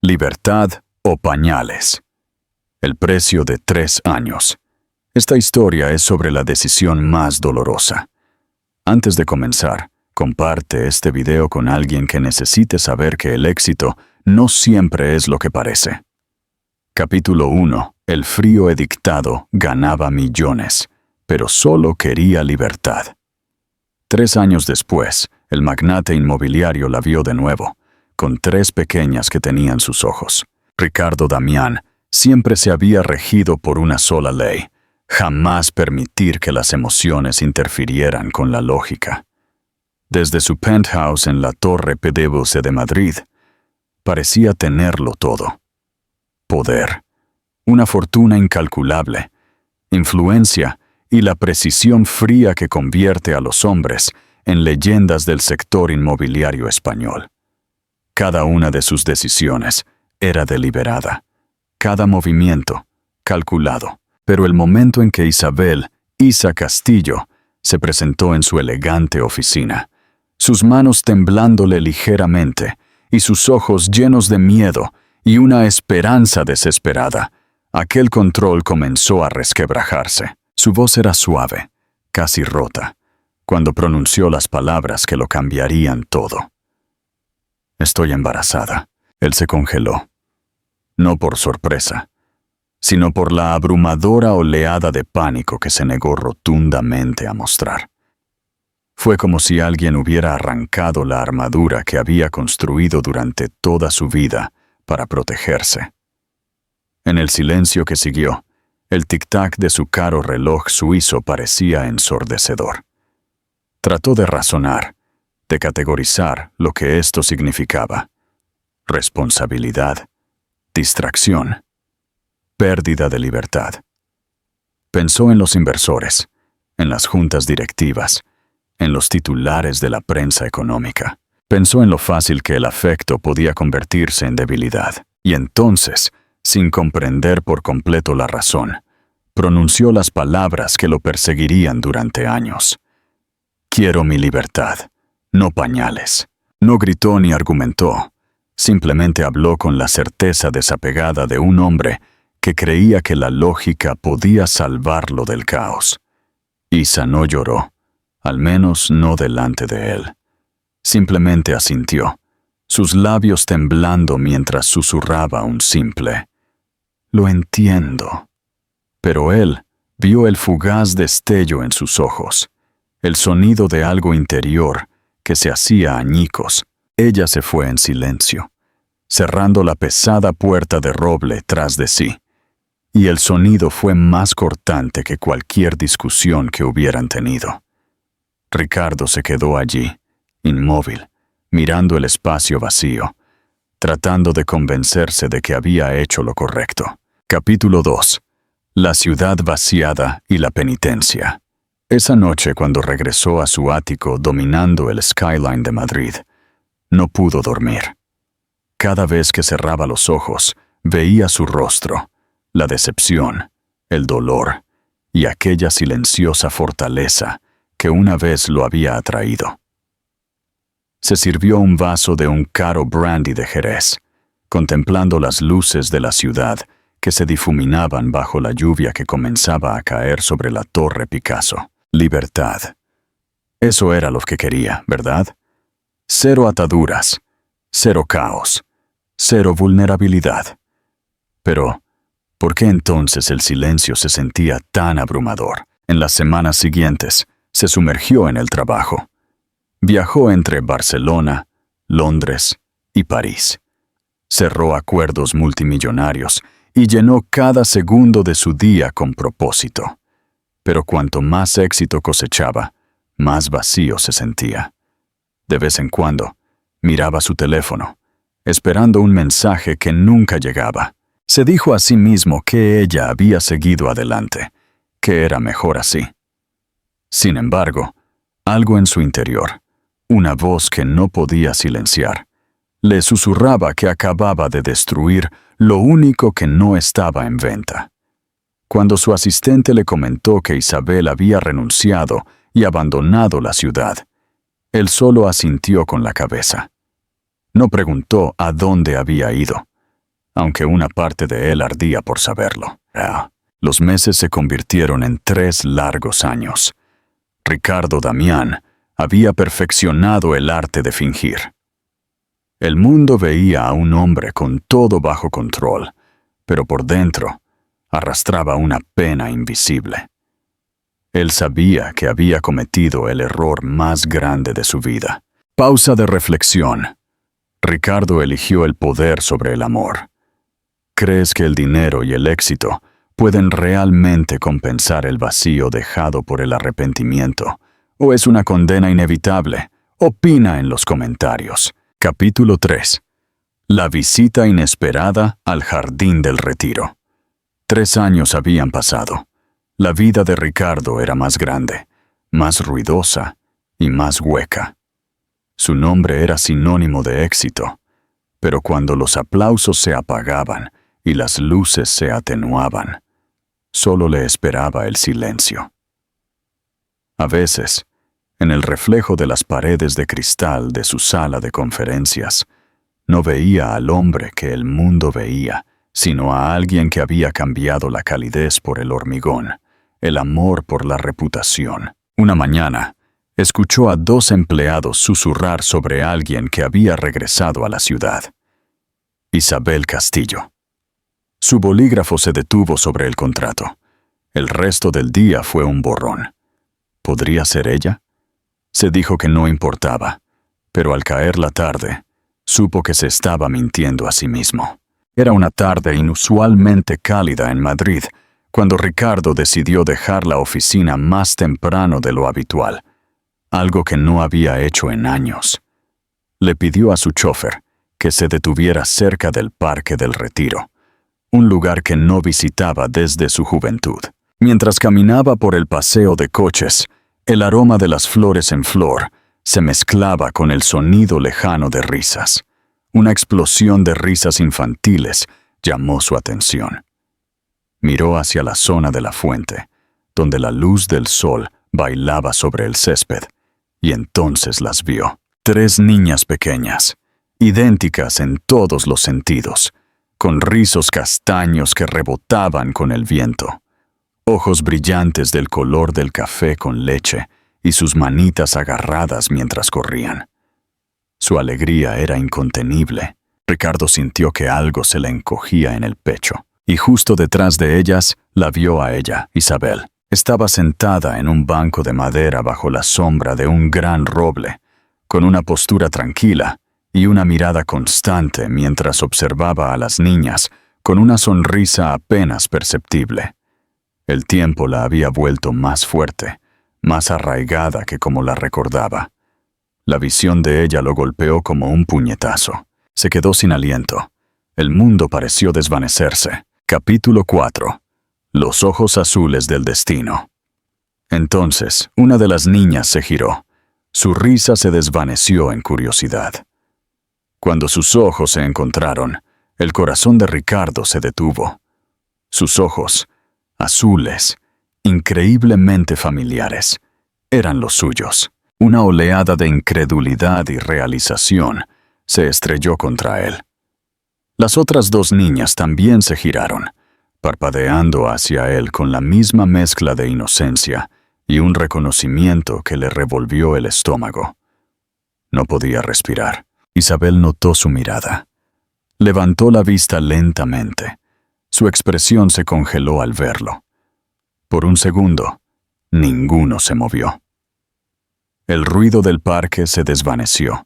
Libertad o pañales. El precio de 3 años. Esta historia es sobre la decisión más dolorosa. Antes de comenzar, comparte este video con alguien que necesite saber que el éxito no siempre es lo que parece. Capítulo 1. El frío edictado ganaba millones, pero solo quería libertad. 3 años después, el magnate inmobiliario la vio de nuevo, con 3 pequeñas que tenían sus ojos. Ricardo Damián siempre se había regido por una sola ley: jamás permitir que las emociones interfirieran con la lógica. Desde su penthouse en la Torre Pedevose de Madrid, parecía tenerlo todo. Poder, una fortuna incalculable, influencia y la precisión fría que convierte a los hombres en leyendas del sector inmobiliario español. Cada una de sus decisiones era deliberada, cada movimiento calculado. Pero el momento en que Isabel Isa Castillo se presentó en su elegante oficina, sus manos temblándole ligeramente y sus ojos llenos de miedo y una esperanza desesperada, aquel control comenzó a resquebrajarse. Su voz era suave, casi rota, cuando pronunció las palabras que lo cambiarían todo. «Estoy embarazada». Él se congeló. No por sorpresa, sino por la abrumadora oleada de pánico que se negó rotundamente a mostrar. Fue como si alguien hubiera arrancado la armadura que había construido durante toda su vida para protegerse. En el silencio que siguió, el tic-tac de su caro reloj suizo parecía ensordecedor. Trató de razonar, de categorizar lo que esto significaba: responsabilidad, distracción, pérdida de libertad. Pensó en los inversores, en las juntas directivas, en los titulares de la prensa económica. Pensó en lo fácil que el afecto podía convertirse en debilidad. Y entonces, sin comprender por completo la razón, pronunció las palabras que lo perseguirían durante años. «Quiero mi libertad, no pañales». No gritó ni argumentó, simplemente habló con la certeza desapegada de un hombre que creía que la lógica podía salvarlo del caos. Isa no lloró, al menos no delante de él. Simplemente asintió, sus labios temblando mientras susurraba un simple «Lo entiendo». Pero él vio el fugaz destello en sus ojos, el sonido de algo interior que se hacía añicos. Ella se fue en silencio, cerrando la pesada puerta de roble tras de sí, y el sonido fue más cortante que cualquier discusión que hubieran tenido. Ricardo se quedó allí, inmóvil, mirando el espacio vacío, tratando de convencerse de que había hecho lo correcto. Capítulo 2. La ciudad vaciada y la penitencia. Esa noche, cuando regresó a su ático dominando el skyline de Madrid, no pudo dormir. Cada vez que cerraba los ojos, veía su rostro, la decepción, el dolor y aquella silenciosa fortaleza que una vez lo había atraído. Se sirvió un vaso de un caro brandy de Jerez, contemplando las luces de la ciudad que se difuminaban bajo la lluvia que comenzaba a caer sobre la Torre Picasso. Libertad. Eso era lo que quería, ¿verdad? Cero ataduras, cero caos, cero vulnerabilidad. Pero, ¿por qué entonces el silencio se sentía tan abrumador? En las semanas siguientes, se sumergió en el trabajo. Viajó entre Barcelona, Londres y París. Cerró acuerdos multimillonarios y llenó cada segundo de su día con propósito. Pero cuanto más éxito cosechaba, más vacío se sentía. De vez en cuando, miraba su teléfono, esperando un mensaje que nunca llegaba. Se dijo a sí mismo que ella había seguido adelante, que era mejor así. Sin embargo, algo en su interior, una voz que no podía silenciar, le susurraba que acababa de destruir lo único que no estaba en venta. Cuando su asistente le comentó que Isabel había renunciado y abandonado la ciudad, él solo asintió con la cabeza. No preguntó a dónde había ido, aunque una parte de él ardía por saberlo. Los meses se convirtieron en 3 largos años. Ricardo Damián había perfeccionado el arte de fingir. El mundo veía a un hombre con todo bajo control, pero por dentro arrastraba una pena invisible. Él sabía que había cometido el error más grande de su vida. Pausa de reflexión. Ricardo eligió el poder sobre el amor. ¿Crees que el dinero y el éxito pueden realmente compensar el vacío dejado por el arrepentimiento? ¿O es una condena inevitable? Opina en los comentarios. Capítulo 3. La visita inesperada al Jardín del Retiro. 3 años habían pasado. La vida de Ricardo era más grande, más ruidosa y más hueca. Su nombre era sinónimo de éxito, pero cuando los aplausos se apagaban y las luces se atenuaban, solo le esperaba el silencio. A veces, en el reflejo de las paredes de cristal de su sala de conferencias, no veía al hombre que el mundo veía, sino a alguien que había cambiado la calidez por el hormigón, el amor por la reputación. Una mañana, escuchó a 2 empleados susurrar sobre alguien que había regresado a la ciudad. Isabel Castillo. Su bolígrafo se detuvo sobre el contrato. El resto del día fue un borrón. ¿Podría ser ella? Se dijo que no importaba, pero al caer la tarde, supo que se estaba mintiendo a sí mismo. Era una tarde inusualmente cálida en Madrid, cuando Ricardo decidió dejar la oficina más temprano de lo habitual, algo que no había hecho en años. Le pidió a su chofer que se detuviera cerca del Parque del Retiro, un lugar que no visitaba desde su juventud. Mientras caminaba por el paseo de coches, el aroma de las flores en flor se mezclaba con el sonido lejano de risas. Una explosión de risas infantiles llamó su atención. Miró hacia la zona de la fuente, donde la luz del sol bailaba sobre el césped, y entonces las vio. 3 niñas pequeñas, idénticas en todos los sentidos, con rizos castaños que rebotaban con el viento, ojos brillantes del color del café con leche y sus manitas agarradas mientras corrían. Su alegría era incontenible. Ricardo sintió que algo se le encogía en el pecho. Y justo detrás de ellas la vio a ella, Isabel. Estaba sentada en un banco de madera bajo la sombra de un gran roble, con una postura tranquila y una mirada constante mientras observaba a las niñas con una sonrisa apenas perceptible. El tiempo la había vuelto más fuerte, más arraigada que como la recordaba. La visión de ella lo golpeó como un puñetazo. Se quedó sin aliento. El mundo pareció desvanecerse. Capítulo 4. Los ojos azules del destino. Entonces, una de las niñas se giró. Su risa se desvaneció en curiosidad. Cuando sus ojos se encontraron, el corazón de Ricardo se detuvo. Sus ojos, azules, increíblemente familiares, eran los suyos. Una oleada de incredulidad y realización se estrelló contra él. Las otras 2 niñas también se giraron, parpadeando hacia él con la misma mezcla de inocencia y un reconocimiento que le revolvió el estómago. No podía respirar. Isabel notó su mirada. Levantó la vista lentamente. Su expresión se congeló al verlo. Por un segundo, ninguno se movió. El ruido del parque se desvaneció,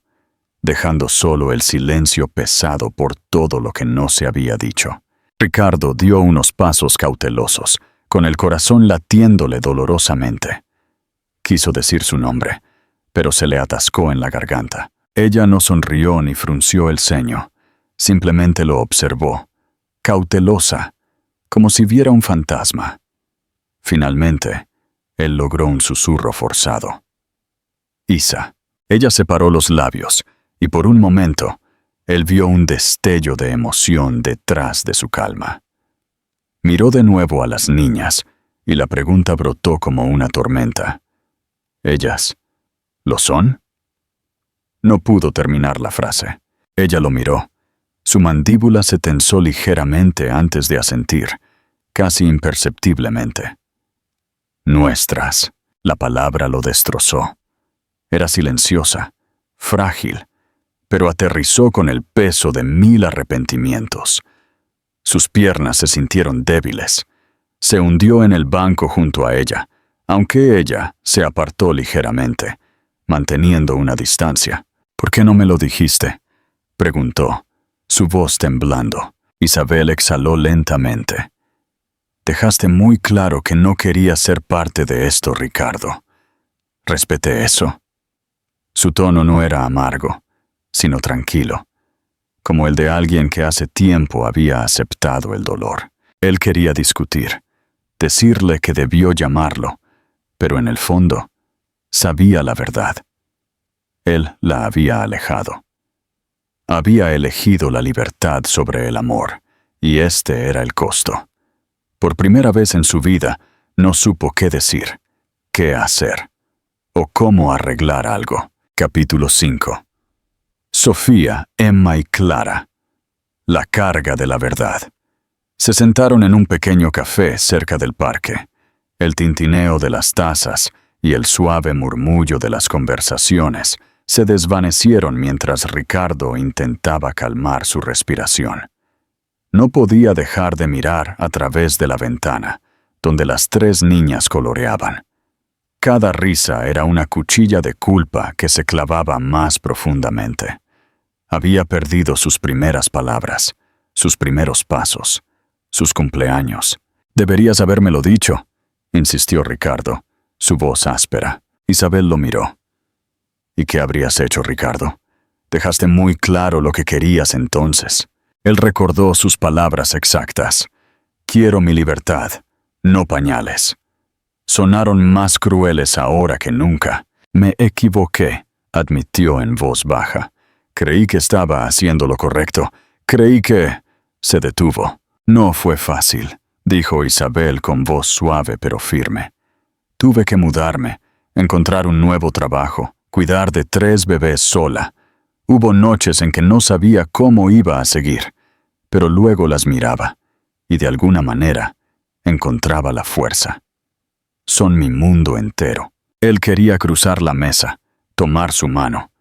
dejando solo el silencio pesado por todo lo que no se había dicho. Ricardo dio unos pasos cautelosos, con el corazón latiéndole dolorosamente. Quiso decir su nombre, pero se le atascó en la garganta. Ella no sonrió ni frunció el ceño, simplemente lo observó, cautelosa, como si viera un fantasma. Finalmente, él logró un susurro forzado. Isa. Ella separó los labios, y por un momento, él vio un destello de emoción detrás de su calma. Miró de nuevo a las niñas, y la pregunta brotó como una tormenta. ¿Ellas lo son? No pudo terminar la frase. Ella lo miró, Su mandíbula se tensó ligeramente antes de asentir, casi imperceptiblemente. Nuestras. La palabra lo destrozó. Era silenciosa, frágil, pero aterrizó con el peso de 1000 arrepentimientos. Sus piernas se sintieron débiles. Se hundió en el banco junto a ella, aunque ella se apartó ligeramente, manteniendo una distancia. «¿Por qué no me lo dijiste?», preguntó, su voz temblando. Isabel exhaló lentamente. «Dejaste muy claro que no querías ser parte de esto, Ricardo. Respeté eso». Su tono no era amargo, sino tranquilo, como el de alguien que hace tiempo había aceptado el dolor. Él quería discutir, decirle que debió llamarlo, pero en el fondo sabía la verdad. Él la había alejado. Había elegido la libertad sobre el amor, y este era el costo. Por primera vez en su vida, no supo qué decir, qué hacer, o cómo arreglar algo. Capítulo 5. Sofía, Emma y Clara. La carga de la verdad. Se sentaron en un pequeño café cerca del parque. El tintineo de las tazas y el suave murmullo de las conversaciones se desvanecieron mientras Ricardo intentaba calmar su respiración. No podía dejar de mirar a través de la ventana, donde las 3 niñas coloreaban. Cada risa era una cuchilla de culpa que se clavaba más profundamente. Había perdido sus primeras palabras, sus primeros pasos, sus cumpleaños. «Deberías habérmelo dicho», insistió Ricardo, su voz áspera. Isabel lo miró. «¿Y qué habrías hecho, Ricardo? Dejaste muy claro lo que querías entonces». Él recordó sus palabras exactas. «Quiero mi libertad, no pañales». Sonaron más crueles ahora que nunca. «Me equivoqué», admitió en voz baja. «Creí que estaba haciendo lo correcto. Creí que...» Se detuvo. «No fue fácil», dijo Isabel con voz suave pero firme. «Tuve que mudarme, encontrar un nuevo trabajo, cuidar de 3 bebés sola. Hubo noches en que no sabía cómo iba a seguir, pero luego las miraba, y de alguna manera encontraba la fuerza. Son mi mundo entero». Él quería cruzar la mesa, tomar su mano,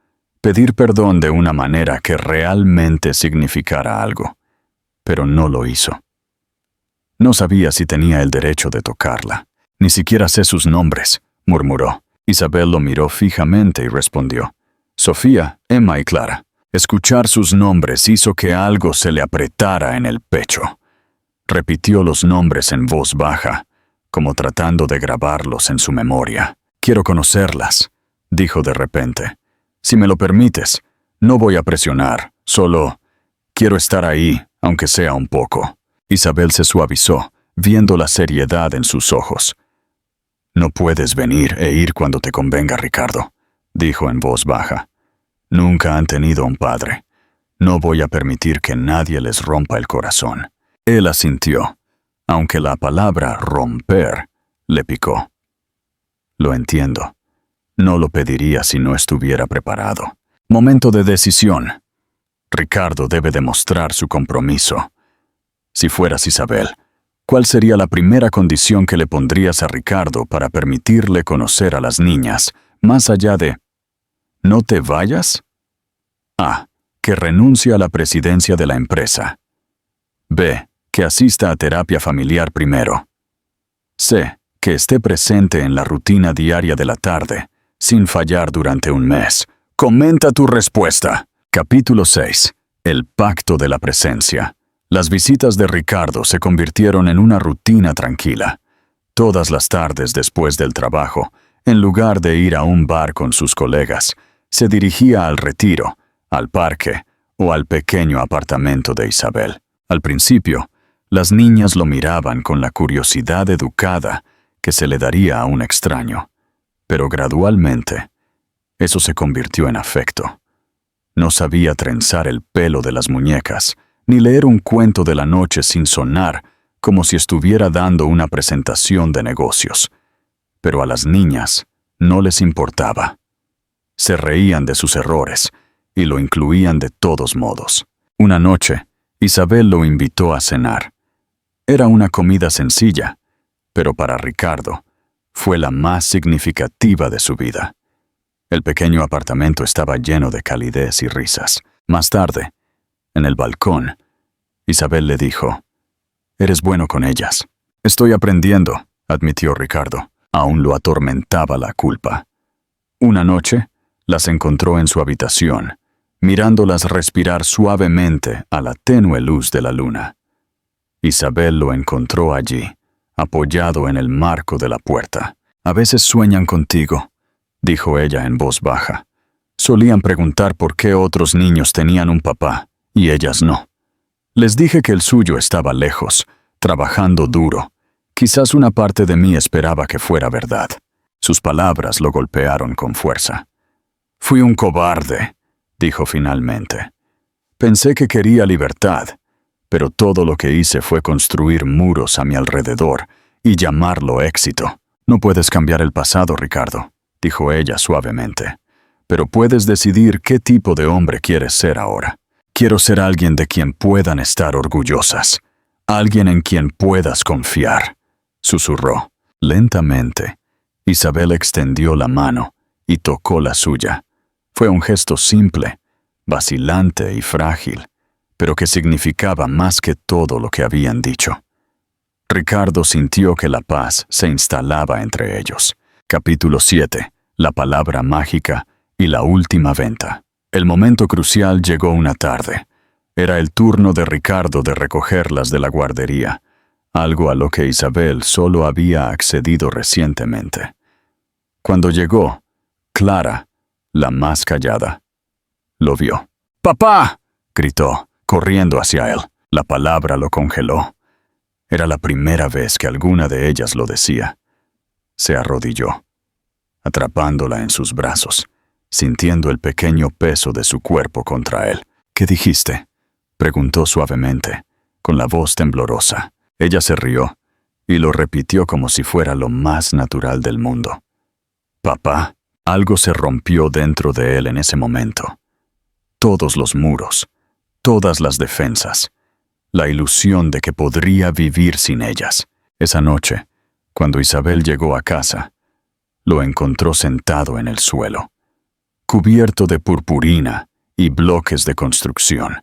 pedir perdón de una manera que realmente significara algo, pero no lo hizo. No sabía si tenía el derecho de tocarla. «Ni siquiera sé sus nombres», murmuró. Isabel lo miró fijamente y respondió. «Sofía, Emma y Clara». Escuchar sus nombres hizo que algo se le apretara en el pecho. Repitió los nombres en voz baja, como tratando de grabarlos en su memoria. «Quiero conocerlas», dijo de repente. «Si me lo permites, no voy a presionar, solo quiero estar ahí, aunque sea un poco». Isabel se suavizó, viendo la seriedad en sus ojos. «No puedes venir e ir cuando te convenga, Ricardo», dijo en voz baja. «Nunca han tenido un padre. No voy a permitir que nadie les rompa el corazón». Él asintió, aunque la palabra romper le picó. «Lo entiendo. No lo pediría si no estuviera preparado. Momento de decisión. Ricardo debe demostrar su compromiso. Si fueras Isabel, ¿cuál sería la primera condición que le pondrías a Ricardo para permitirle conocer a las niñas, más allá de... ¿No te vayas? A. Que renuncie a la presidencia de la empresa. B. Que asista a terapia familiar primero. C. Que esté presente en la rutina diaria de la tarde, sin fallar durante un mes. Comenta tu respuesta». Capítulo 6. El pacto de la presencia. Las visitas de Ricardo se convirtieron en una rutina tranquila. Todas las tardes después del trabajo, en lugar de ir a un bar con sus colegas, se dirigía al retiro, al parque o al pequeño apartamento de Isabel. Al principio, las niñas lo miraban con la curiosidad educada que se le daría a un extraño, pero gradualmente, eso se convirtió en afecto. No sabía trenzar el pelo de las muñecas, ni leer un cuento de la noche sin sonar como si estuviera dando una presentación de negocios. Pero a las niñas no les importaba. Se reían de sus errores y lo incluían de todos modos. Una noche, Isabel lo invitó a cenar. Era una comida sencilla, pero para Ricardo fue la más significativa de su vida. El pequeño apartamento estaba lleno de calidez y risas. Más tarde, en el balcón, Isabel le dijo: «Eres bueno con ellas». «Estoy aprendiendo», admitió Ricardo. Aún lo atormentaba la culpa. Una noche, las encontró en su habitación, mirándolas respirar suavemente a la tenue luz de la luna. Isabel lo encontró allí, apoyado en el marco de la puerta. «A veces sueñan contigo», dijo ella en voz baja. «Solían preguntar por qué otros niños tenían un papá y ellas no. Les dije que el suyo estaba lejos, trabajando duro. Quizás una parte de mí esperaba que fuera verdad». Sus palabras lo golpearon con fuerza. «Fui un cobarde», dijo finalmente. «Pensé que quería libertad, pero todo lo que hice fue construir muros a mi alrededor y llamarlo éxito». «No puedes cambiar el pasado, Ricardo», dijo ella suavemente. «Pero puedes decidir qué tipo de hombre quieres ser ahora. Quiero ser alguien de quien puedan estar orgullosas, alguien en quien puedas confiar», susurró. Lentamente, Isabel extendió la mano y tocó la suya. Fue un gesto simple, vacilante y frágil, pero que significaba más que todo lo que habían dicho. Ricardo sintió que la paz se instalaba entre ellos. Capítulo 7. La palabra mágica y la última venta. El momento crucial llegó una tarde. Era el turno de Ricardo de recogerlas de la guardería, algo a lo que Isabel solo había accedido recientemente. Cuando llegó, Clara, la más callada, lo vio. «¡Papá!», gritó, corriendo hacia él. La palabra lo congeló. Era la primera vez que alguna de ellas lo decía. Se arrodilló, atrapándola en sus brazos, sintiendo el pequeño peso de su cuerpo contra él. «¿Qué dijiste?», preguntó suavemente, con la voz temblorosa. Ella se rió y lo repitió como si fuera lo más natural del mundo. «Papá». Algo se rompió dentro de él en ese momento. Todos los muros, todas las defensas, la ilusión de que podría vivir sin ellas. Esa noche, cuando Isabel llegó a casa, lo encontró sentado en el suelo, cubierto de purpurina y bloques de construcción,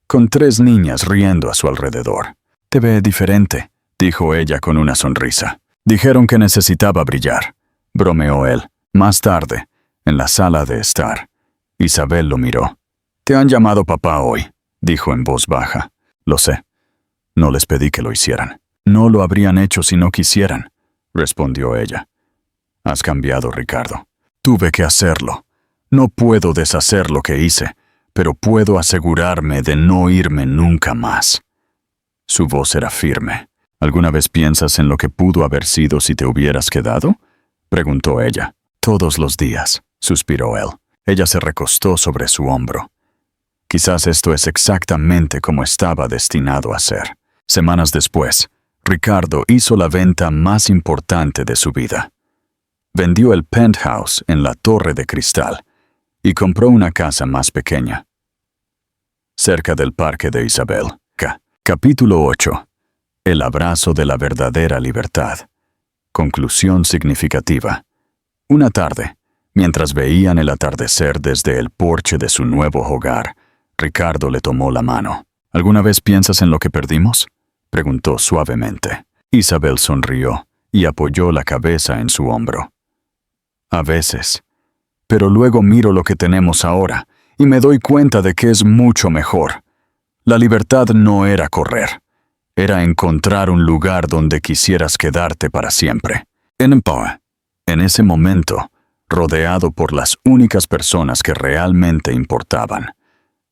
con 3 niñas riendo a su alrededor. «Te ve diferente», dijo ella con una sonrisa. «Dijeron que necesitaba brillar», bromeó él. Más tarde, en la sala de estar, Isabel lo miró. «Te han llamado papá hoy», dijo en voz baja. «Lo sé. No les pedí que lo hicieran». «No lo habrían hecho si no quisieran», respondió ella. «Has cambiado, Ricardo. Tuve que hacerlo. No puedo deshacer lo que hice, pero puedo asegurarme de no irme nunca más». Su voz era firme. «¿Alguna vez piensas en lo que pudo haber sido si te hubieras quedado?», preguntó ella. «Todos los días», suspiró él. Ella se recostó sobre su hombro. «Quizás esto es exactamente como estaba destinado a ser». Semanas después, Ricardo hizo la venta más importante de su vida. Vendió el penthouse en la Torre de Cristal y compró una casa más pequeña, cerca del Parque de Isabel. Capítulo 8. El abrazo de la verdadera libertad. Conclusión significativa. Una tarde, mientras veían el atardecer desde el porche de su nuevo hogar, Ricardo le tomó la mano. «¿Alguna vez piensas en lo que perdimos?», preguntó suavemente. Isabel sonrió y apoyó la cabeza en su hombro. «A veces. Pero luego miro lo que tenemos ahora y me doy cuenta de que es mucho mejor. La libertad no era correr. Era encontrar un lugar donde quisieras quedarte para siempre. En ese momento, rodeado por las únicas personas que realmente importaban,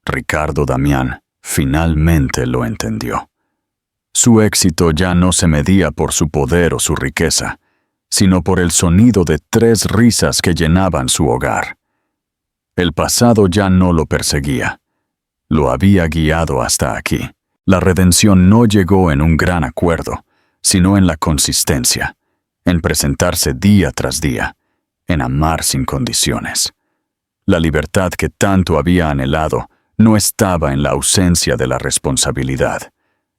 Ricardo Damián finalmente lo entendió. Su éxito ya no se medía por su poder o su riqueza, sino por el sonido de 3 risas que llenaban su hogar. El pasado ya no lo perseguía. Lo había guiado hasta aquí. La redención no llegó en un gran acuerdo, sino en la consistencia, en presentarse día tras día, en amar sin condiciones. La libertad que tanto había anhelado no estaba en la ausencia de la responsabilidad,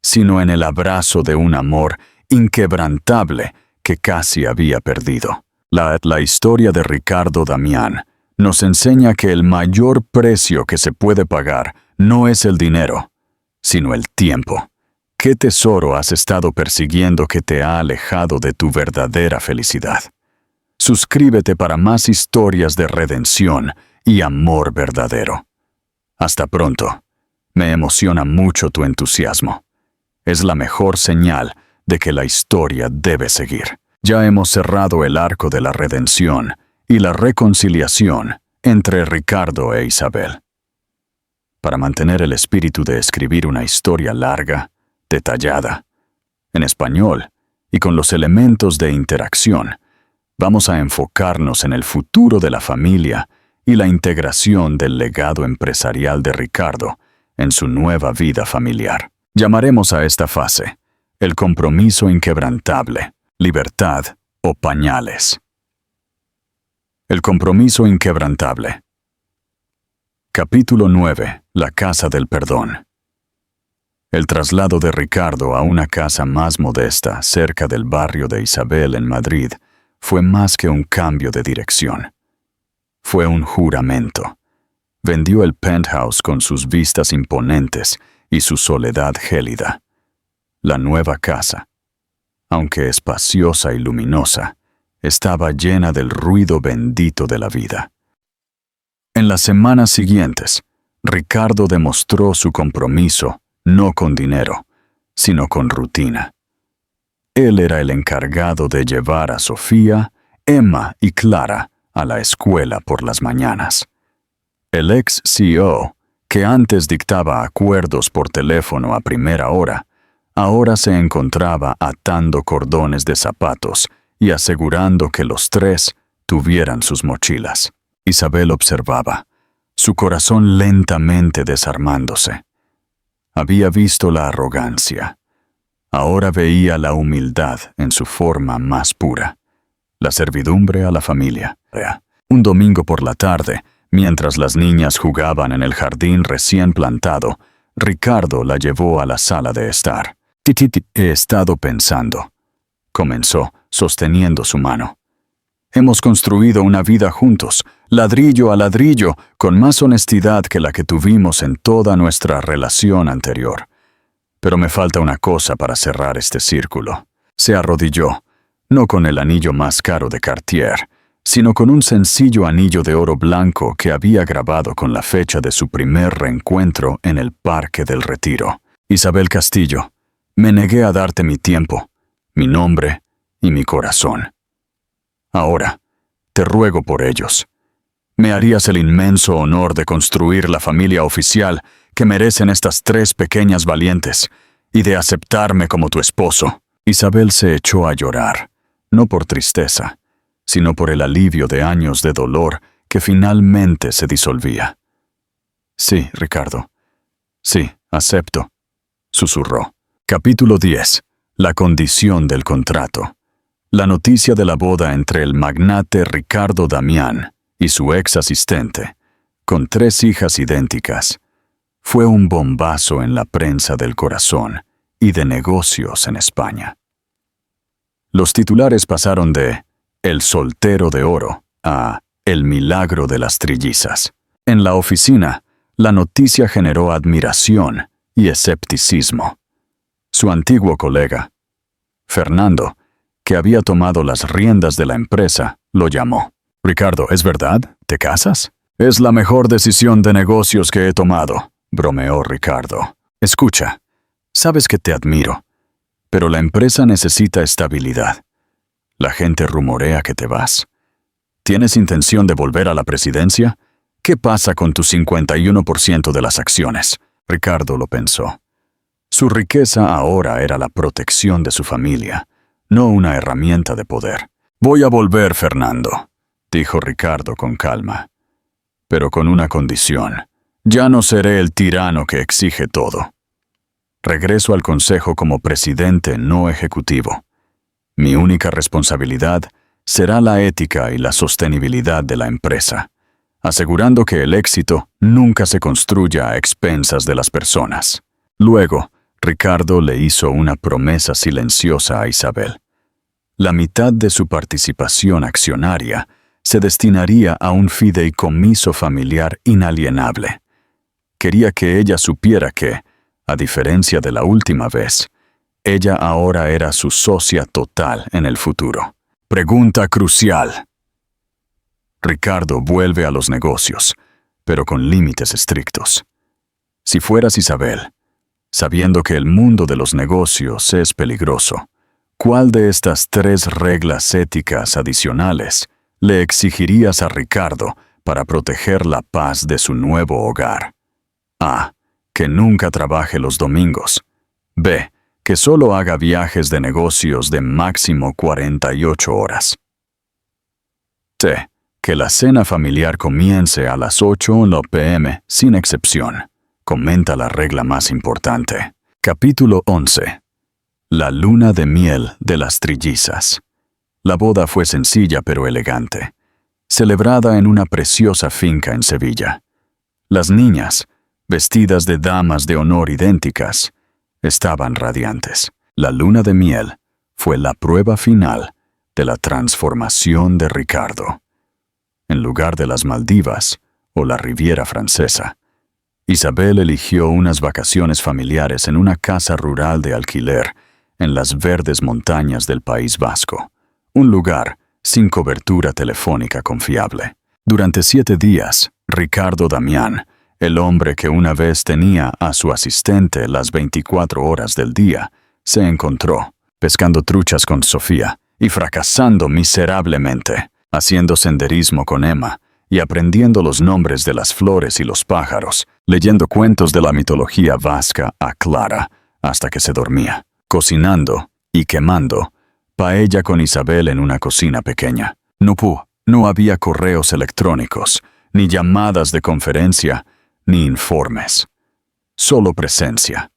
sino en el abrazo de un amor inquebrantable que casi había perdido. La historia de Ricardo Damián nos enseña que el mayor precio que se puede pagar no es el dinero, sino el tiempo. ¿Qué tesoro has estado persiguiendo que te ha alejado de tu verdadera felicidad? Suscríbete para más historias de redención y amor verdadero. Hasta pronto. Me emociona mucho tu entusiasmo. Es la mejor señal de que la historia debe seguir. Ya hemos cerrado el arco de la redención y la reconciliación entre Ricardo e Isabel. Para mantener el espíritu de escribir una historia larga, detallada, en español y con los elementos de interacción, vamos a enfocarnos en el futuro de la familia y la integración del legado empresarial de Ricardo en su nueva vida familiar. Llamaremos a esta fase el compromiso inquebrantable, libertad o pañales. El compromiso inquebrantable. Capítulo 9. La casa del perdón. El traslado de Ricardo a una casa más modesta cerca del barrio de Isabel en Madrid fue más que un cambio de dirección. Fue un juramento. Vendió el penthouse con sus vistas imponentes y su soledad gélida. La nueva casa, aunque espaciosa y luminosa, estaba llena del ruido bendito de la vida. En las semanas siguientes, Ricardo demostró su compromiso no con dinero, sino con rutina. Él era el encargado de llevar a Sofía, Emma y Clara a la escuela por las mañanas. El ex CEO, que antes dictaba acuerdos por teléfono a primera hora, ahora se encontraba atando cordones de zapatos y asegurando que los tres tuvieran sus mochilas. Isabel observaba, su corazón lentamente desarmándose. Había visto la arrogancia. Ahora veía la humildad en su forma más pura. La servidumbre a la familia. Un domingo por la tarde, mientras las niñas jugaban en el jardín recién plantado, Ricardo la llevó a la sala de estar. He estado pensando, comenzó, sosteniendo su mano. Hemos construido una vida juntos, ladrillo a ladrillo, con más honestidad que la que tuvimos en toda nuestra relación anterior. Pero me falta una cosa para cerrar este círculo. Se arrodilló, no con el anillo más caro de Cartier, sino con un sencillo anillo de oro blanco que había grabado con la fecha de su primer reencuentro en el Parque del Retiro. Isabel Castillo, me negué a darte mi tiempo, mi nombre y mi corazón. Ahora, te ruego por ellos. Me harías el inmenso honor de construir la familia oficial que merecen estas tres pequeñas valientes y de aceptarme como tu esposo. Isabel se echó a llorar, no por tristeza, sino por el alivio de años de dolor que finalmente se disolvía. Sí, Ricardo. Sí, acepto, susurró. Capítulo 10. La condición del contrato. La noticia de la boda entre el magnate Ricardo Damián y su ex asistente, con 3 hijas idénticas, fue un bombazo en la prensa del corazón y de negocios en España. Los titulares pasaron de El soltero de oro a El milagro de las trillizas. En la oficina, la noticia generó admiración y escepticismo. Su antiguo colega, Fernando, que había tomado las riendas de la empresa, lo llamó. «Ricardo, ¿es verdad? ¿Te casas?» «Es la mejor decisión de negocios que he tomado», bromeó Ricardo. «Escucha, sabes que te admiro, pero la empresa necesita estabilidad. La gente rumorea que te vas. ¿Tienes intención de volver a la presidencia? ¿Qué pasa con tu 51% de las acciones?» Ricardo lo pensó. Su riqueza ahora era la protección de su familia, no una herramienta de poder. «Voy a volver, Fernando», dijo Ricardo con calma. «Pero con una condición. Ya no seré el tirano que exige todo. Regreso al consejo como presidente no ejecutivo. Mi única responsabilidad será la ética y la sostenibilidad de la empresa. asegurando que el éxito nunca se construya a expensas de las personas. Luego, Ricardo le hizo una promesa silenciosa a Isabel. La mitad de su participación accionaria se destinaría a un fideicomiso familiar inalienable. Quería que ella supiera que, a diferencia de la última vez, ella ahora era su socia total en el futuro. Pregunta crucial. Ricardo vuelve a los negocios, pero con límites estrictos. Si fueras Isabel, sabiendo que el mundo de los negocios es peligroso, ¿cuál de estas 3 reglas éticas adicionales le exigirías a Ricardo para proteger la paz de su nuevo hogar? A. Que nunca trabaje los domingos. B. Que solo haga viajes de negocios de máximo 48 horas. C. Que la cena familiar comience a las 8 p.m. sin excepción. Comenta la regla más importante. Capítulo 11. La luna de miel de las trillizas. La boda fue sencilla pero elegante, celebrada en una preciosa finca en Sevilla. Las niñas, vestidas de damas de honor idénticas, estaban radiantes. La luna de miel fue la prueba final de la transformación de Ricardo. En lugar de las Maldivas o la Riviera Francesa, Isabel eligió unas vacaciones familiares en una casa rural de alquiler en las verdes montañas del País Vasco, un lugar sin cobertura telefónica confiable. Durante 7 días, Ricardo Damián, el hombre que una vez tenía a su asistente las 24 horas del día, se encontró pescando truchas con Sofía y fracasando miserablemente, haciendo senderismo con Emma y aprendiendo los nombres de las flores y los pájaros, leyendo cuentos de la mitología vasca a Clara hasta que se dormía, cocinando y quemando paella con Isabel en una cocina pequeña. No había correos electrónicos, ni llamadas de conferencia, ni informes. Solo presencia.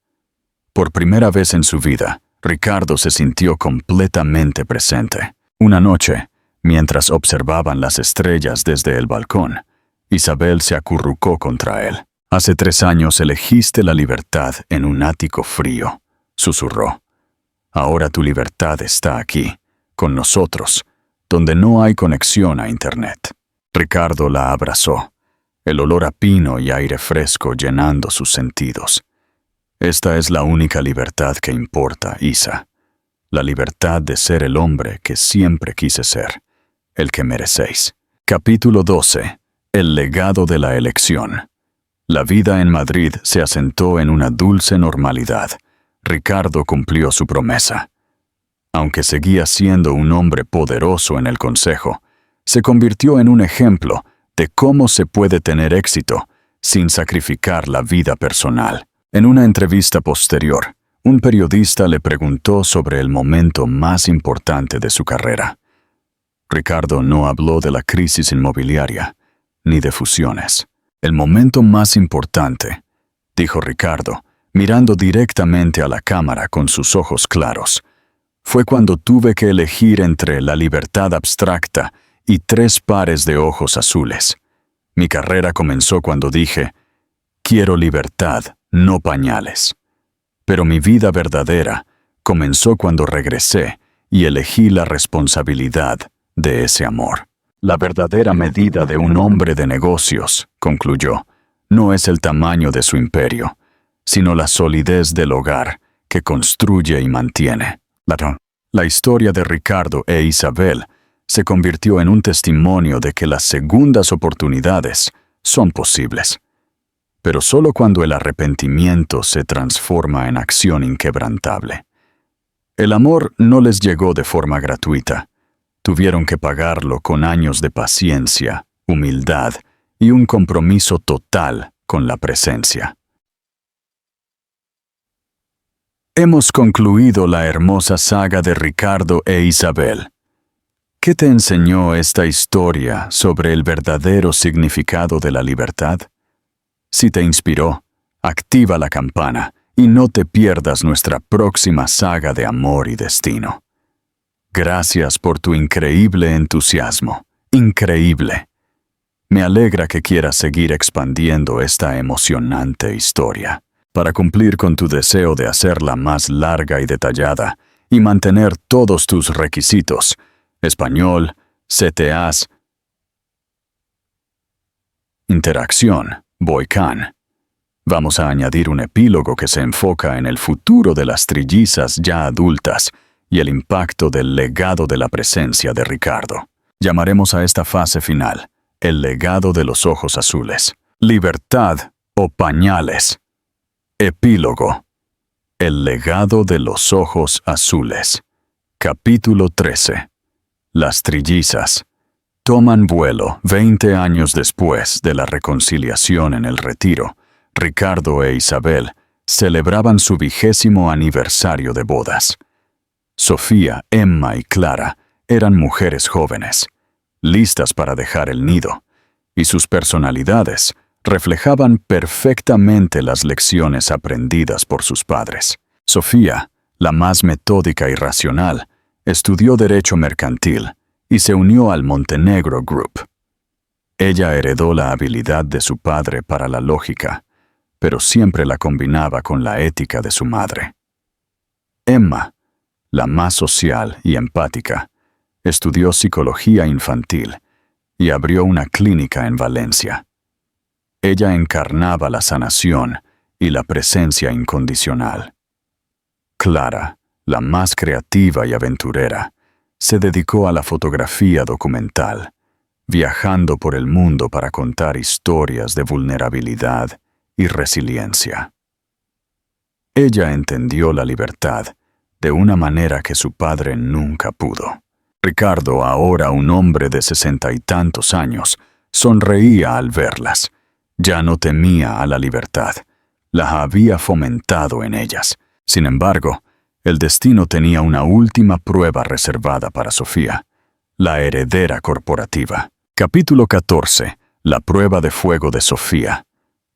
Por primera vez en su vida, Ricardo se sintió completamente presente. Una noche, mientras observaban las estrellas desde el balcón, Isabel se acurrucó contra él. «Hace 3 años elegiste la libertad en un ático frío», susurró. «Ahora tu libertad está aquí, con nosotros, donde no hay conexión a Internet». Ricardo la abrazó, el olor a pino y aire fresco llenando sus sentidos. «Esta es la única libertad que importa, Isa. La libertad de ser el hombre que siempre quise ser, el que merecéis». Capítulo 12. El legado de la elección. La vida en Madrid se asentó en una dulce normalidad. Ricardo cumplió su promesa. Aunque seguía siendo un hombre poderoso en el consejo, se convirtió en un ejemplo de cómo se puede tener éxito sin sacrificar la vida personal. En una entrevista posterior, un periodista le preguntó sobre el momento más importante de su carrera. Ricardo no habló de la crisis inmobiliaria, ni de fusiones. «El momento más importante», dijo Ricardo, mirando directamente a la cámara con sus ojos claros, «fue cuando tuve que elegir entre la libertad abstracta y 3 pares de ojos azules. Mi carrera comenzó cuando dije, quiero libertad, no pañales. Pero mi vida verdadera comenzó cuando regresé y elegí la responsabilidad de ese amor. La verdadera medida de un hombre de negocios», concluyó, «no es el tamaño de su imperio, sino la solidez del hogar que construye y mantiene». La historia de Ricardo e Isabel se convirtió en un testimonio de que las segundas oportunidades son posibles, pero solo cuando el arrepentimiento se transforma en acción inquebrantable. El amor no les llegó de forma gratuita. Tuvieron que pagarlo con años de paciencia, humildad y un compromiso total con la presencia. Hemos concluido la hermosa saga de Ricardo e Isabel. ¿Qué te enseñó esta historia sobre el verdadero significado de la libertad? Si te inspiró, activa la campana y no te pierdas nuestra próxima saga de amor y destino. Gracias por tu increíble entusiasmo. Increíble. Me alegra que quieras seguir expandiendo esta emocionante historia. Para cumplir con tu deseo de hacerla más larga y detallada y mantener todos tus requisitos, español, CTAs, interacción, Boycan. Vamos a añadir un epílogo que se enfoca en el futuro de las trillizas ya adultas y el impacto del legado de la presencia de Ricardo. Llamaremos a esta fase final el legado de los ojos azules. Libertad o pañales. Epílogo. El legado de los ojos azules. Capítulo 13. Las trillizas. Toman vuelo 20 años después de la reconciliación en el retiro. Ricardo e Isabel celebraban su 20º aniversario de bodas. Sofía, Emma y Clara eran mujeres jóvenes, listas para dejar el nido, y sus personalidades reflejaban perfectamente las lecciones aprendidas por sus padres. Sofía, la más metódica y racional, estudió Derecho Mercantil y se unió al Montenegro Group. Ella heredó la habilidad de su padre para la lógica, pero siempre la combinaba con la ética de su madre. Emma, la más social y empática, estudió psicología infantil y abrió una clínica en Valencia. Ella encarnaba la sanación y la presencia incondicional. Clara, la más creativa y aventurera, se dedicó a la fotografía documental, viajando por el mundo para contar historias de vulnerabilidad y resiliencia. Ella entendió la libertad de una manera que su padre nunca pudo. Ricardo, ahora un hombre de 60 y tantos años, sonreía al verlas. Ya no temía a la libertad, la había fomentado en ellas. Sin embargo, el destino tenía una última prueba reservada para Sofía, la heredera corporativa. Capítulo 14. La prueba de fuego de Sofía.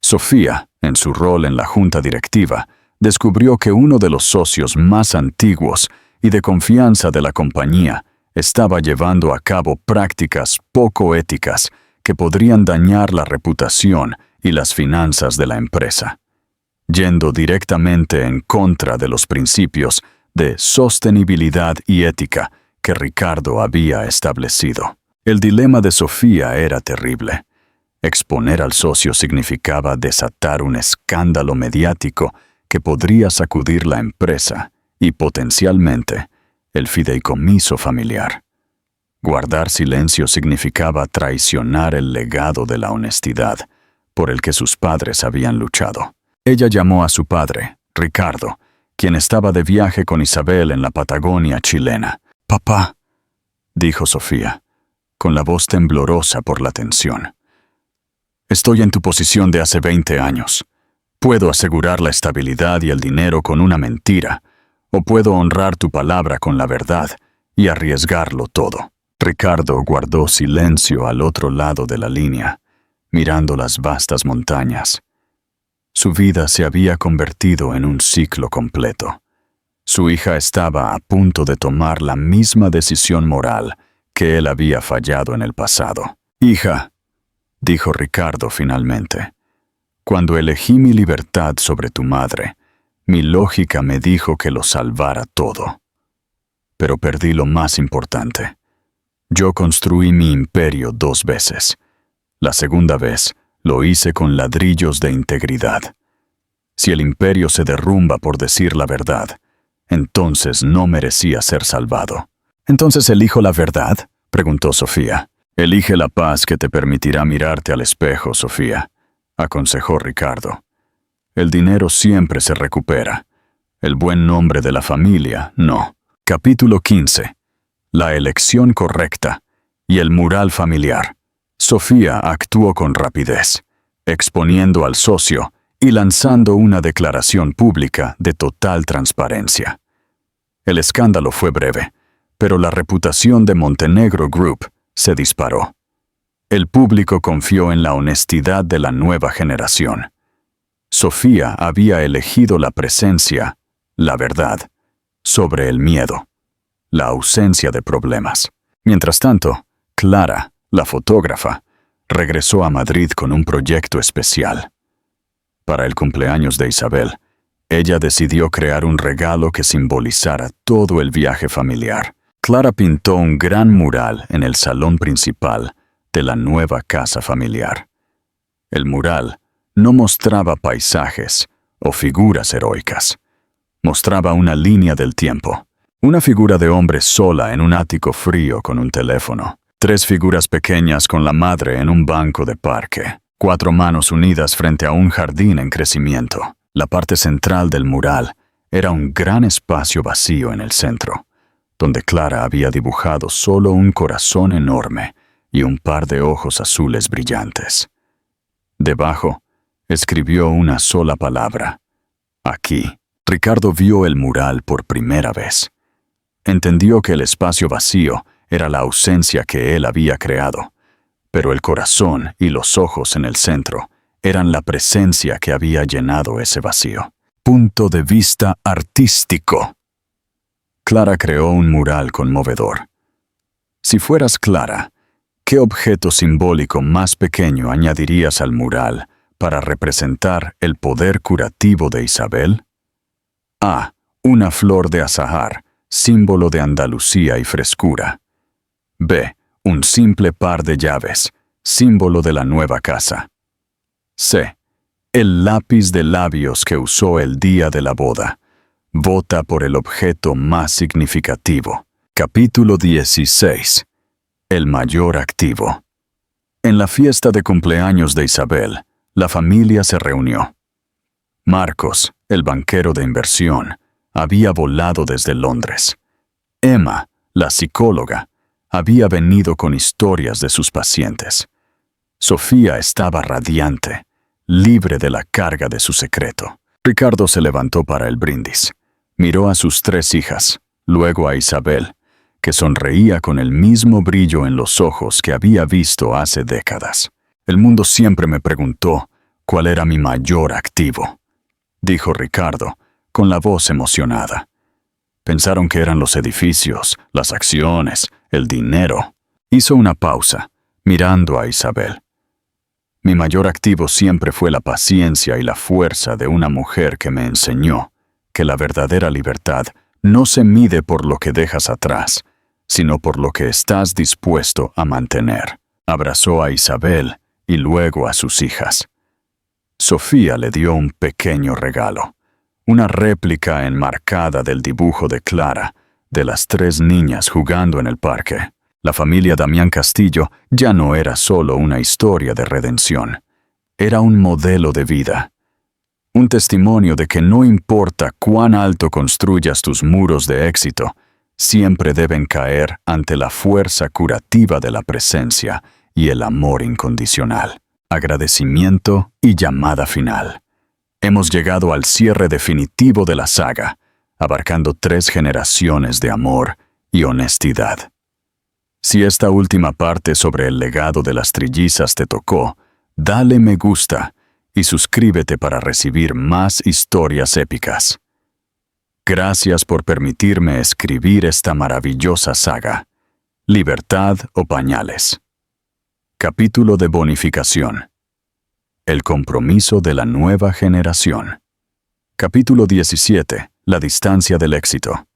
Sofía, en su rol en la junta directiva, descubrió que uno de los socios más antiguos y de confianza de la compañía estaba llevando a cabo prácticas poco éticas que podrían dañar la reputación y las finanzas de la empresa, yendo directamente en contra de los principios de sostenibilidad y ética que Ricardo había establecido. El dilema de Sofía era terrible. Exponer al socio significaba desatar un escándalo mediático que podría sacudir la empresa y, potencialmente, el fideicomiso familiar. Guardar silencio significaba traicionar el legado de la honestidad por el que sus padres habían luchado. Ella llamó a su padre, Ricardo, quien estaba de viaje con Isabel en la Patagonia chilena. «Papá», dijo Sofía, con la voz temblorosa por la tensión. «Estoy en tu posición de hace 20 años. Puedo asegurar la estabilidad y el dinero con una mentira, o puedo honrar tu palabra con la verdad y arriesgarlo todo». Ricardo guardó silencio al otro lado de la línea, mirando las vastas montañas. Su vida se había convertido en un ciclo completo. Su hija estaba a punto de tomar la misma decisión moral que él había fallado en el pasado. «Hija», dijo Ricardo finalmente, «cuando elegí mi libertad sobre tu madre, mi lógica me dijo que lo salvara todo. Pero perdí lo más importante. Yo construí mi imperio 2 veces. La segunda vez lo hice con ladrillos de integridad. Si el imperio se derrumba por decir la verdad, entonces no merecía ser salvado». «¿Entonces elijo la verdad?», preguntó Sofía. «Elige la paz que te permitirá mirarte al espejo, Sofía», aconsejó Ricardo. «El dinero siempre se recupera. El buen nombre de la familia, no». Capítulo 15. La elección correcta y el mural familiar. Sofía actuó con rapidez, exponiendo al socio y lanzando una declaración pública de total transparencia. El escándalo fue breve, pero la reputación de Montenegro Group se disparó. El público confió en la honestidad de la nueva generación. Sofía había elegido la presencia, la verdad, sobre el miedo, la ausencia de problemas. Mientras tanto, Clara, la fotógrafa, regresó a Madrid con un proyecto especial. Para el cumpleaños de Isabel, ella decidió crear un regalo que simbolizara todo el viaje familiar. Clara pintó un gran mural en el salón principal de la nueva casa familiar. El mural no mostraba paisajes o figuras heroicas. Mostraba una línea del tiempo. Una figura de hombre sola en un ático frío con un teléfono. 3 figuras pequeñas con la madre en un banco de parque. 4 manos unidas frente a un jardín en crecimiento. La parte central del mural era un gran espacio vacío en el centro, donde Clara había dibujado solo un corazón enorme y un par de ojos azules brillantes. Debajo, escribió una sola palabra: aquí. Ricardo vio el mural por primera vez. Entendió que el espacio vacío era la ausencia que él había creado, pero el corazón y los ojos en el centro eran la presencia que había llenado ese vacío. Punto de vista artístico. Clara creó un mural conmovedor. Si fueras Clara, ¿qué objeto simbólico más pequeño añadirías al mural para representar el poder curativo de Isabel? A. Una flor de azahar, símbolo de Andalucía y frescura. B. Un simple par de llaves, símbolo de la nueva casa. C. El lápiz de labios que usó el día de la boda. Vota por el objeto más significativo. Capítulo 16. El mayor activo. En la fiesta de cumpleaños de Isabel, la familia se reunió. Marcos, el banquero de inversión, había volado desde Londres. Emma, la psicóloga, había venido con historias de sus pacientes. Sofía estaba radiante, libre de la carga de su secreto. Ricardo se levantó para el brindis. Miró a sus 3 hijas, luego a Isabel, que sonreía con el mismo brillo en los ojos que había visto hace décadas. El mundo siempre me preguntó cuál era mi mayor activo, dijo Ricardo, con la voz emocionada. Pensaron que eran los edificios, las acciones, el dinero. Hizo una pausa, mirando a Isabel. Mi mayor activo siempre fue la paciencia y la fuerza de una mujer que me enseñó que la verdadera libertad no se mide por lo que dejas atrás, sino por lo que estás dispuesto a mantener. Abrazó a Isabel y luego a sus hijas. Sofía le dio un pequeño regalo, una réplica enmarcada del dibujo de Clara, de las 3 niñas jugando en el parque. La familia Damián Castillo ya no era solo una historia de redención, era un modelo de vida. Un testimonio de que no importa cuán alto construyas tus muros de éxito, siempre deben caer ante la fuerza curativa de la presencia y el amor incondicional. Agradecimiento y llamada final. Hemos llegado al cierre definitivo de la saga, abarcando 3 generaciones de amor y honestidad. Si esta última parte sobre el legado de las trillizas te tocó, dale me gusta y suscríbete para recibir más historias épicas. Gracias por permitirme escribir esta maravillosa saga. Libertad o pañales. Capítulo de bonificación. El compromiso de la nueva generación. Capítulo 17. La distancia del éxito.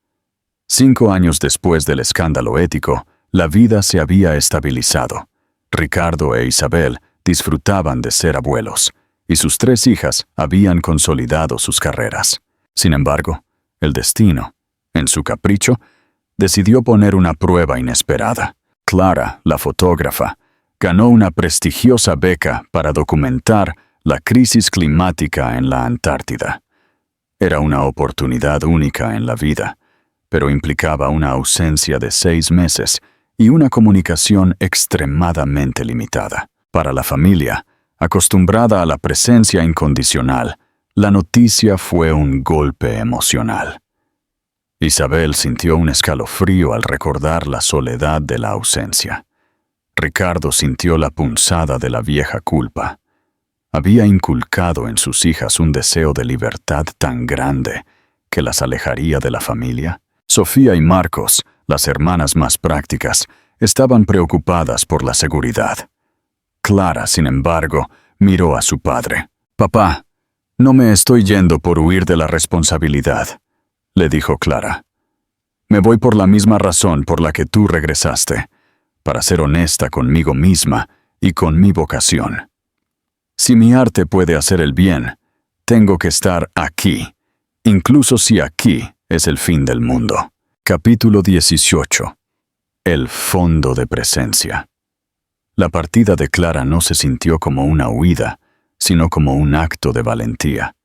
5 años después del escándalo ético, la vida se había estabilizado. Ricardo e Isabel disfrutaban de ser abuelos, y sus 3 hijas habían consolidado sus carreras. Sin embargo, el destino, en su capricho, decidió poner una prueba inesperada. Clara, la fotógrafa, ganó una prestigiosa beca para documentar la crisis climática en la Antártida. Era una oportunidad única en la vida, pero implicaba una ausencia de 6 meses y una comunicación extremadamente limitada. Para la familia, acostumbrada a la presencia incondicional, la noticia fue un golpe emocional. Isabel sintió un escalofrío al recordar la soledad de la ausencia. Ricardo sintió la punzada de la vieja culpa. Había inculcado en sus hijas un deseo de libertad tan grande que las alejaría de la familia. Sofía y Marcos, las hermanas más prácticas, estaban preocupadas por la seguridad. Clara, sin embargo, miró a su padre. «Papá, no me estoy yendo por huir de la responsabilidad», le dijo Clara. «Me voy por la misma razón por la que tú regresaste, para ser honesta conmigo misma y con mi vocación. Si mi arte puede hacer el bien, tengo que estar aquí, incluso si aquí es el fin del mundo». Capítulo 18. El fondo de presencia. La partida de Clara no se sintió como una huida, sino como un acto de valentía.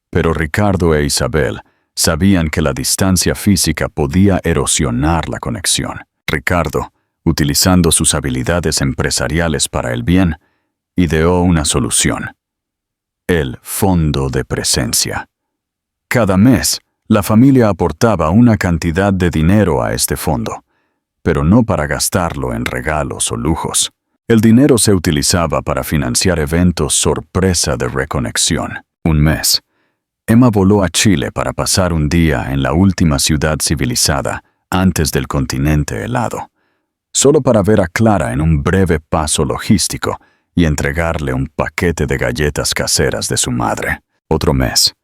Pero Ricardo e Isabel sabían que la distancia física podía erosionar la conexión. Ricardo, utilizando sus habilidades empresariales para el bien, ideó una solución: el fondo de presencia. Cada mes, la familia aportaba una cantidad de dinero a este fondo, pero no para gastarlo en regalos o lujos. El dinero se utilizaba para financiar eventos sorpresa de reconexión. Un mes, Emma voló a Chile para pasar un día en la última ciudad civilizada antes del continente helado, solo para ver a Clara en un breve paso logístico y entregarle un paquete de galletas caseras de su madre. Otro mes,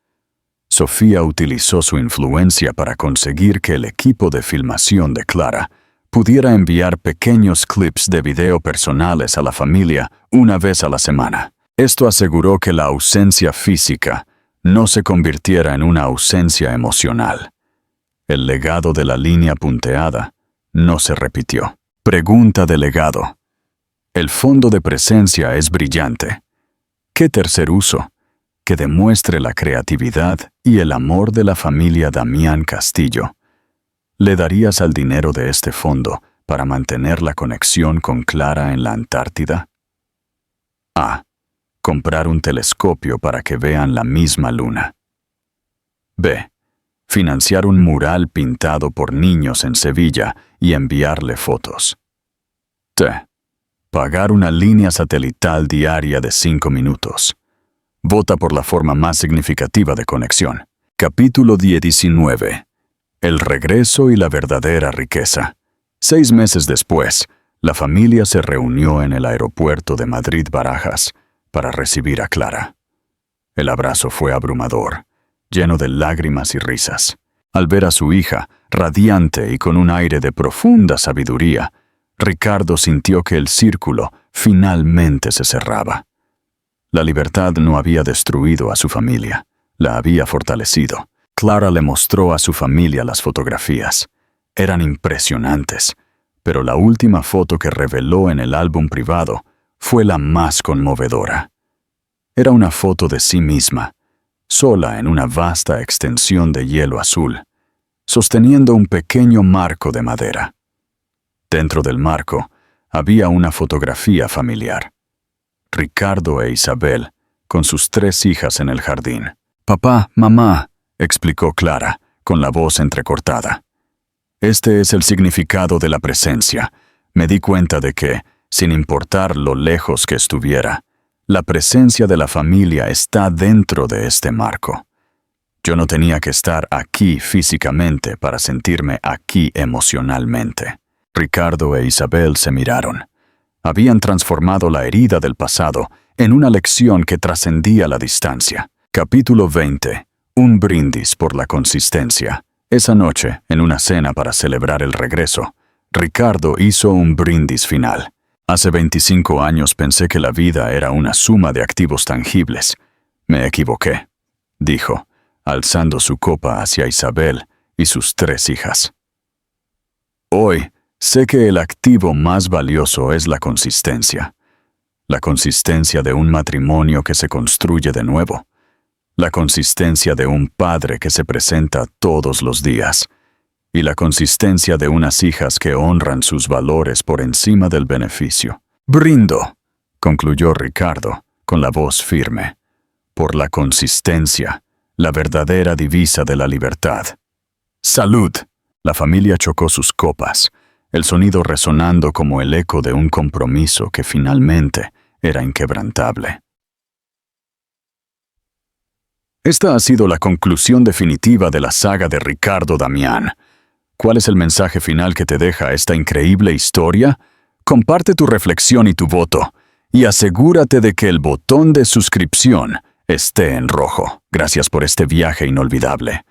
Sofía utilizó su influencia para conseguir que el equipo de filmación de Clara pudiera enviar pequeños clips de video personales a la familia una vez a la semana. Esto aseguró que la ausencia física no se convirtiera en una ausencia emocional. El legado de la línea punteada no se repitió. Pregunta de legado. El fondo de presencia es brillante. ¿Qué tercer uso? Que demuestre la creatividad y el amor de la familia Damián Castillo. ¿Le darías al dinero de este fondo para mantener la conexión con Clara en la Antártida? A. Comprar un telescopio para que vean la misma luna. B. Financiar un mural pintado por niños en Sevilla y enviarle fotos. T. Pagar una línea satelital diaria de 5 minutos. Vota por la forma más significativa de conexión. Capítulo 19. El regreso y la verdadera riqueza. 6 meses después, la familia se reunió en el aeropuerto de Madrid-Barajas para recibir a Clara. El abrazo fue abrumador, lleno de lágrimas y risas. Al ver a su hija, radiante y con un aire de profunda sabiduría, Ricardo sintió que el círculo finalmente se cerraba. La libertad no había destruido a su familia, la había fortalecido. Clara le mostró a su familia las fotografías. Eran impresionantes, pero la última foto que reveló en el álbum privado fue la más conmovedora. Era una foto de sí misma, sola en una vasta extensión de hielo azul, sosteniendo un pequeño marco de madera. Dentro del marco había una fotografía familiar. Ricardo e Isabel, con sus 3 hijas en el jardín. «Papá, mamá», explicó Clara, con la voz entrecortada. «Este es el significado de la presencia. Me di cuenta de que, sin importar lo lejos que estuviera, la presencia de la familia está dentro de este marco. Yo no tenía que estar aquí físicamente para sentirme aquí emocionalmente». Ricardo e Isabel se miraron. Habían transformado la herida del pasado en una lección que trascendía la distancia. Capítulo 20. Un brindis por la consistencia. Esa noche, en una cena para celebrar el regreso, Ricardo hizo un brindis final. «Hace 25 años pensé que la vida era una suma de activos tangibles. Me equivoqué», dijo, alzando su copa hacia Isabel y sus 3 hijas. «Hoy, sé que el activo más valioso es la consistencia de un matrimonio que se construye de nuevo, la consistencia de un padre que se presenta todos los días, y la consistencia de unas hijas que honran sus valores por encima del beneficio. Brindo», concluyó Ricardo, con la voz firme, «por la consistencia, la verdadera divisa de la libertad. ¡Salud!». La familia chocó sus copas, el sonido resonando como el eco de un compromiso que finalmente era inquebrantable. Esta ha sido la conclusión definitiva de la saga de Ricardo Damián. ¿Cuál es el mensaje final que te deja esta increíble historia? Comparte tu reflexión y tu voto, y asegúrate de que el botón de suscripción esté en rojo. Gracias por este viaje inolvidable.